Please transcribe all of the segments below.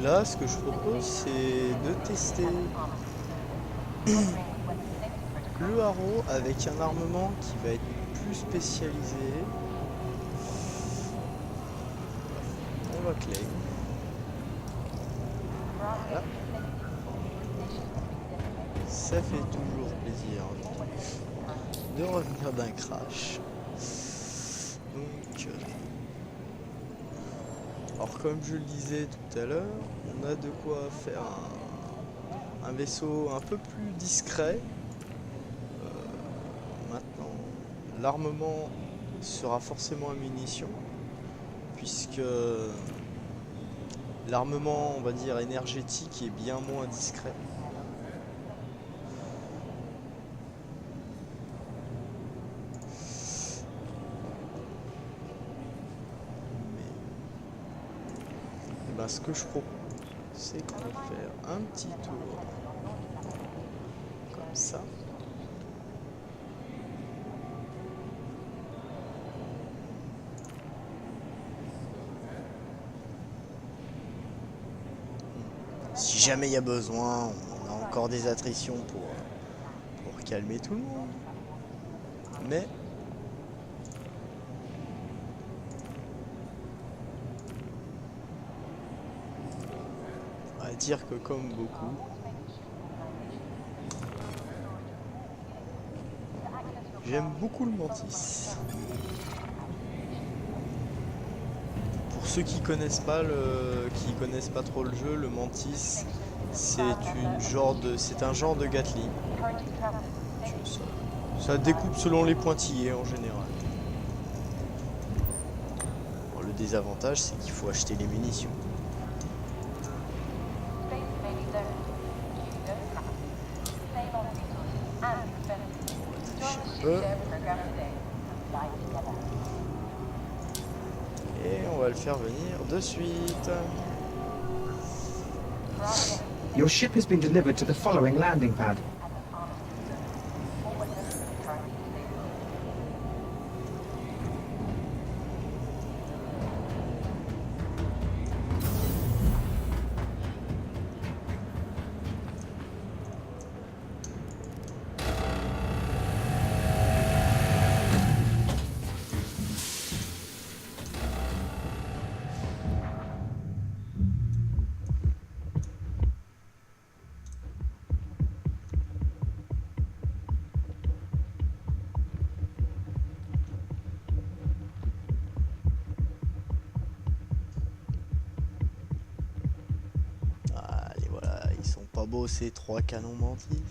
là, ce que je propose, c'est de tester le haro avec un armement qui va être plus spécialisé. On va claim. Voilà. Ça fait toujours plaisir de revenir d'un crash. Donc, alors comme je le disais tout à l'heure, on a de quoi faire un vaisseau un peu plus discret. Maintenant, l'armement sera forcément à munitions, puisque l'armement, on va dire, énergétique est bien moins discret. Mais eh ben, ce que je propose, c'est qu'on va faire un petit tour comme ça. Si jamais il y a besoin, on a encore des attritions pour calmer tout le monde. Mais on va dire que comme beaucoup, j'aime beaucoup le mantis. Pour ceux qui connaissent pas trop le jeu, le mantis, c'est un genre de Gatling. Ça découpe selon les pointillés en général. Bon, le désavantage, c'est qu'il faut acheter les munitions. Un peu. Et on va le faire venir de suite. Your ship has been delivered to the following landing pad. Allez, voilà, ils sont pas beaux ces 3 canons mantis.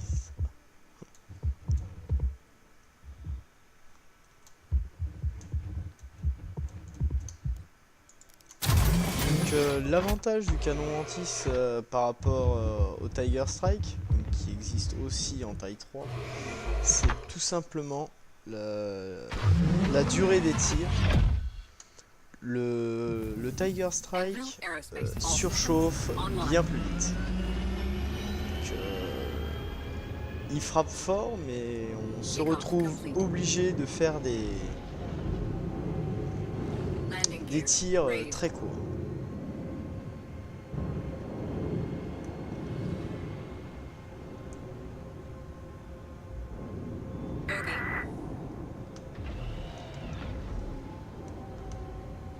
L'avantage du canon mantis par rapport au Tiger Strike, qui existe aussi en taille 3, c'est tout simplement la durée des tirs. Le Tiger Strike surchauffe bien plus vite. Donc, il frappe fort, mais on se retrouve obligé de faire des tirs très courts.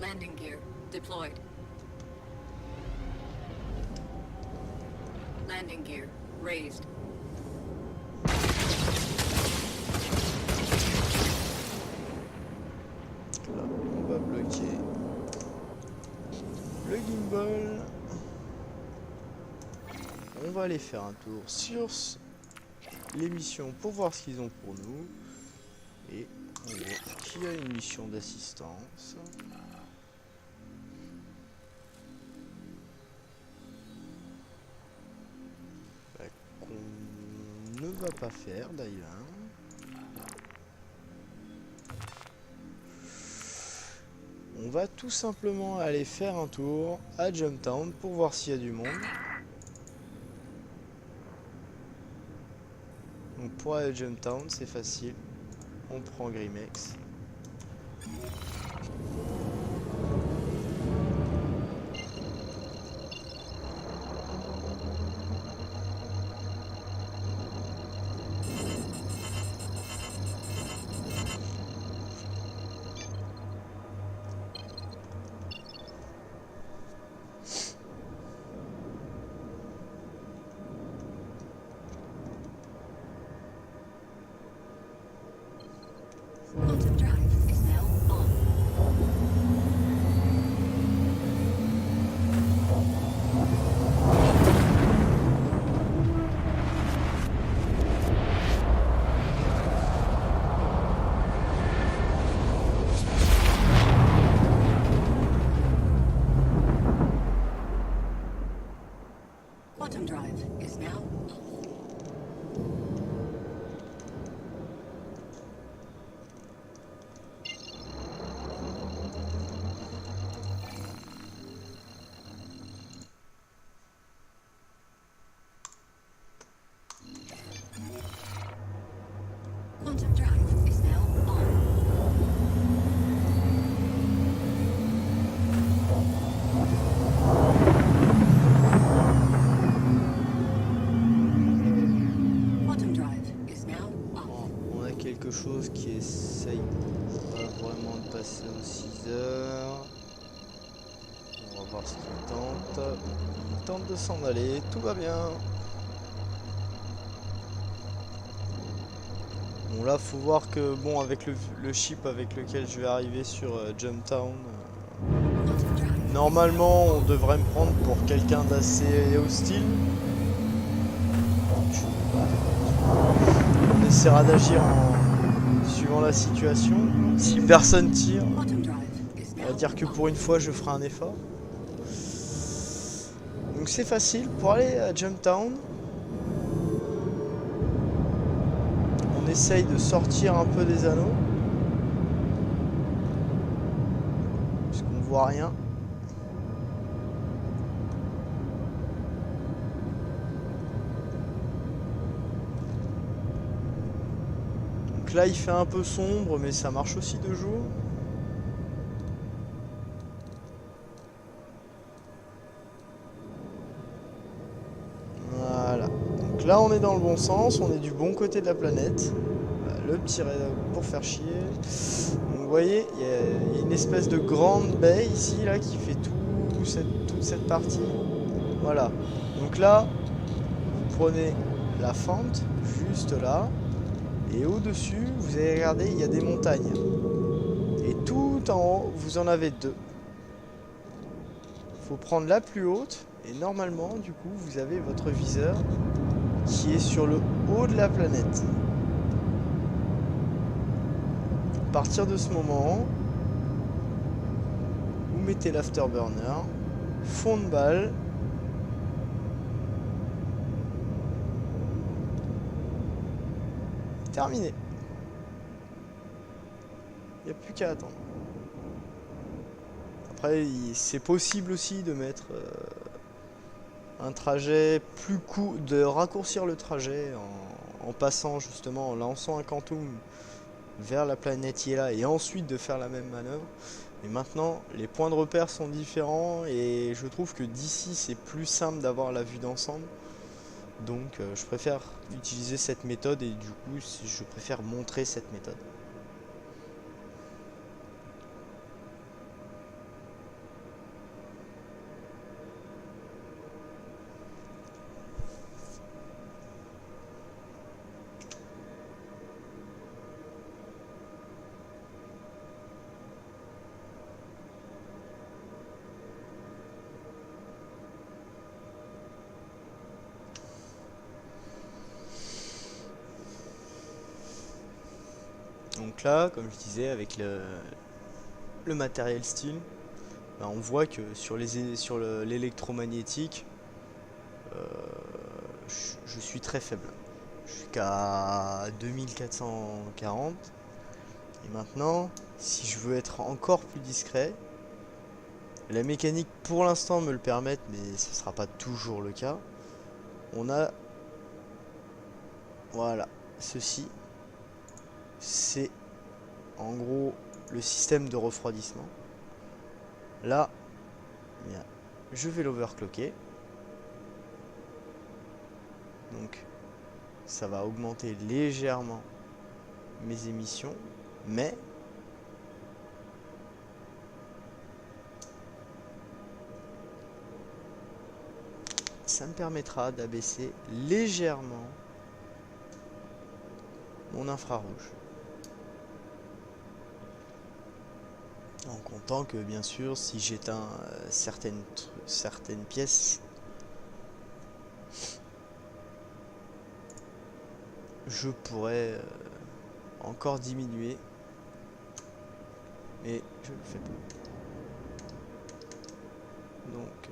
Landing gear deployed. Landing gear raised. Là, on va bloquer le gimbal. On va aller faire un tour sur les missions pour voir ce qu'ils ont pour nous. Et on voit qu'il y a une mission d'assistance. Qu'on ne va pas faire d'ailleurs. On va tout simplement aller faire un tour à Jumptown pour voir s'il y a du monde. Donc pour aller à Jumptown, c'est facile. On prend Grimex. passer aux 6 heures. On va voir ce qu'il tente. Il tente de s'en aller, tout va bien. Bon là faut voir que bon avec le ship avec lequel je vais arriver sur Jumptown, normalement on devrait me prendre pour quelqu'un d'assez hostile. On essaiera d'agir en suivant la situation. Si personne tire, on va dire que pour une fois je ferai un effort. Donc c'est facile pour aller à Jumptown. On essaye de sortir un peu des anneaux. Puisqu'on voit rien. Donc là il fait un peu sombre mais ça marche aussi de jour. Voilà. Donc là on est dans le bon sens, on est du bon côté de la planète. Le petit raid pour faire chier. Donc vous voyez, il y a une espèce de grande baie ici là qui fait toute cette partie. Voilà. Donc là, vous prenez la fente juste là. Et au-dessus, vous allez regarder, il y a des montagnes. Et tout en haut, vous en avez deux. Il faut prendre la plus haute. Et normalement, du coup, vous avez votre viseur qui est sur le haut de la planète. À partir de ce moment, vous mettez l'afterburner, fond de balle, terminé. Il n'y a plus qu'à attendre. Après, c'est possible aussi de mettre un trajet plus court, de raccourcir le trajet en passant justement, en lançant un quantum vers la planète Yela et ensuite de faire la même manœuvre. Mais maintenant, les points de repère sont différents et je trouve que d'ici c'est plus simple d'avoir la vue d'ensemble. Donc je préfère utiliser cette méthode et du coup je préfère montrer cette méthode. Donc là, comme je disais, avec le matériel steel, bah on voit que sur l'électromagnétique, je suis très faible. Je suis qu'à 2440. Et maintenant, si je veux être encore plus discret, la mécanique pour l'instant me le permet, mais ce ne sera pas toujours le cas. On a... Voilà, ceci. C'est en gros le système de refroidissement. Là, bien, je vais l'overclocker. Donc ça va augmenter légèrement mes émissions, mais ça me permettra d'abaisser légèrement mon infrarouge. En comptant que bien sûr si j'éteins certaines pièces, je pourrais encore diminuer, mais je le fais pas. Donc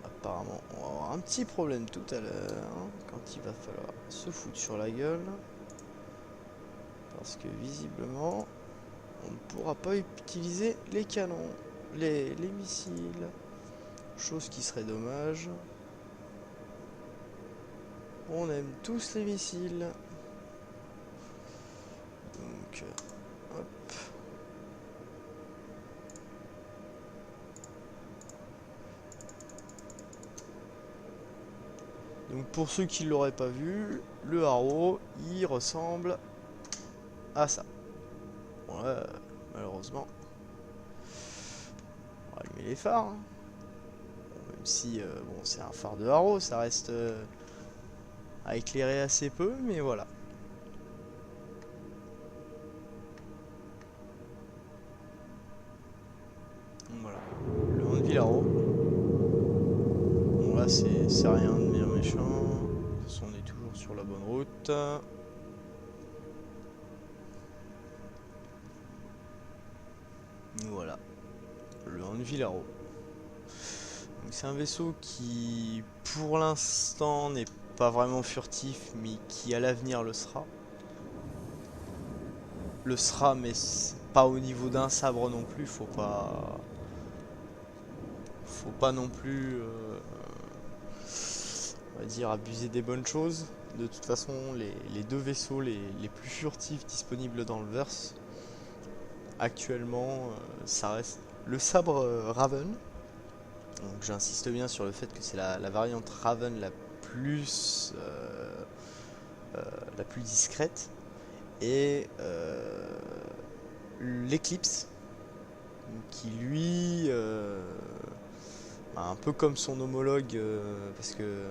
apparemment on va avoir un petit problème tout à l'heure hein, quand il va falloir se foutre sur la gueule, parce que visiblement on ne pourra pas utiliser les canons, les missiles, chose qui serait dommage. On aime tous les missiles. Donc, hop. Donc pour ceux qui ne l'auraient pas vu, le Arrow, il ressemble à ça. Ouais, malheureusement, les phares. Hein. Bon, même si bon, c'est un phare de haro, ça reste à éclairer assez peu, mais voilà. Donc voilà, le Anvil Haro. Bon là c'est rien de bien méchant. De toute façon on est toujours sur la bonne route. Voilà, le Anvil Haro. C'est un vaisseau qui pour l'instant n'est pas vraiment furtif, mais qui à l'avenir le sera. Le sera, mais pas au niveau d'un sabre non plus, faut pas non plus on va dire abuser des bonnes choses. De toute façon les deux vaisseaux les plus furtifs disponibles dans le verse actuellement ça reste le sabre Raven. Donc j'insiste bien sur le fait que c'est la variante Raven la plus discrète, et l'Eclipse qui lui un peu comme son homologue, parce que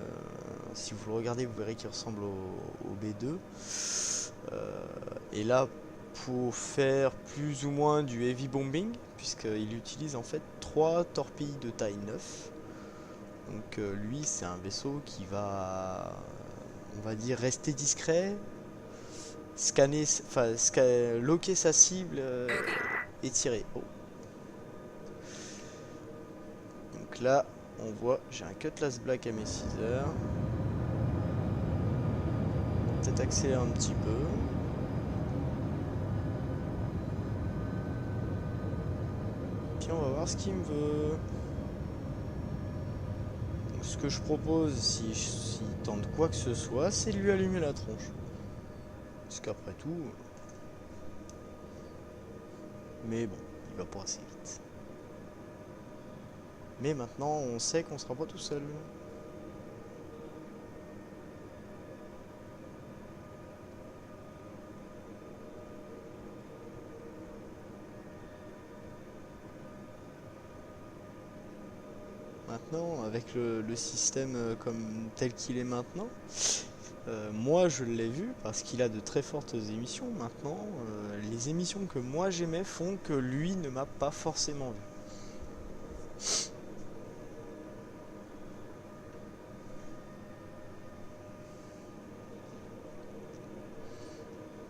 si vous le regardez vous verrez qu'il ressemble au B2, et là pour faire plus ou moins du heavy bombing, puisqu'il utilise en fait 3 torpilles de taille 9. Donc lui c'est un vaisseau qui va, on va dire, rester discret, scanner, enfin loquer sa cible et tirer. Oh. Donc là on voit, j'ai un Cutlass Black à mes 6 heures. Peut-être accélérer un petit peu. Puis on va voir ce qu'il me veut. Donc, ce que je propose, s'il tente quoi que ce soit, c'est de lui allumer la tronche. Parce qu'après tout... Mais bon, il va pas assez vite. Mais maintenant, on sait qu'on sera pas tout seul. Maintenant, avec le système comme tel qu'il est maintenant, moi je l'ai vu parce qu'il a de très fortes émissions. Maintenant, les émissions que moi j'aimais font que lui ne m'a pas forcément vu.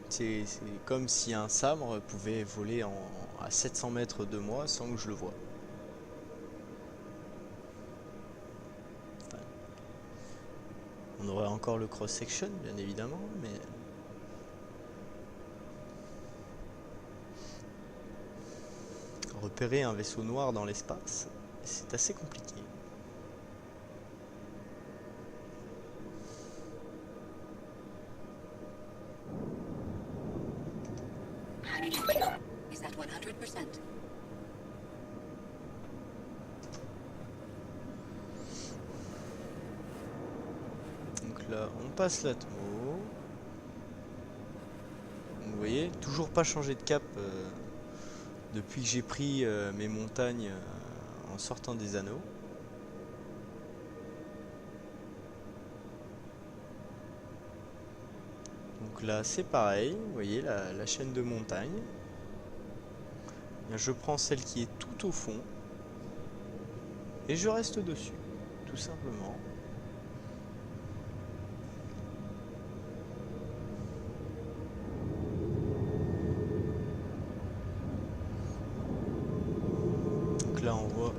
C'est comme si un sabre pouvait voler à 700 mètres de moi sans que je le voie. On aurait encore le cross-section, bien évidemment, mais... repérer un vaisseau noir dans l'espace, c'est assez compliqué. Is at 100%. Donc là, on passe l'atmo. Vous voyez, toujours pas changé de cap depuis que j'ai pris mes montagnes en sortant des anneaux. Donc là, c'est pareil, vous voyez la chaîne de montagnes. Je prends celle qui est tout au fond et je reste dessus, tout simplement. Donc là on voit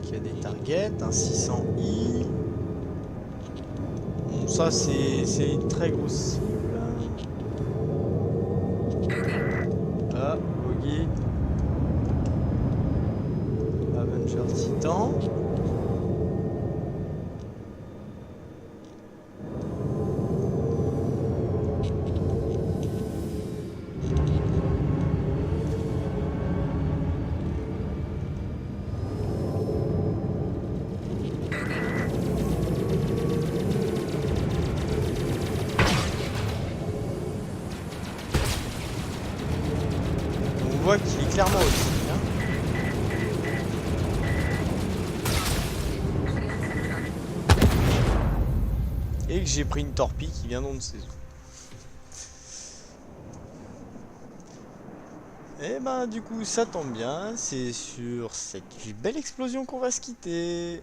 qu'il y a des targets, un 600i. Bon, ça c'est une très grosse cible. Ah, Bogey. Avenger Titan. On voit qu'il est clairement au-dessus. Hein. Et que j'ai pris une torpille qui vient d'on ne sait où. Et ben du coup ça tombe bien, c'est sur cette belle explosion qu'on va se quitter.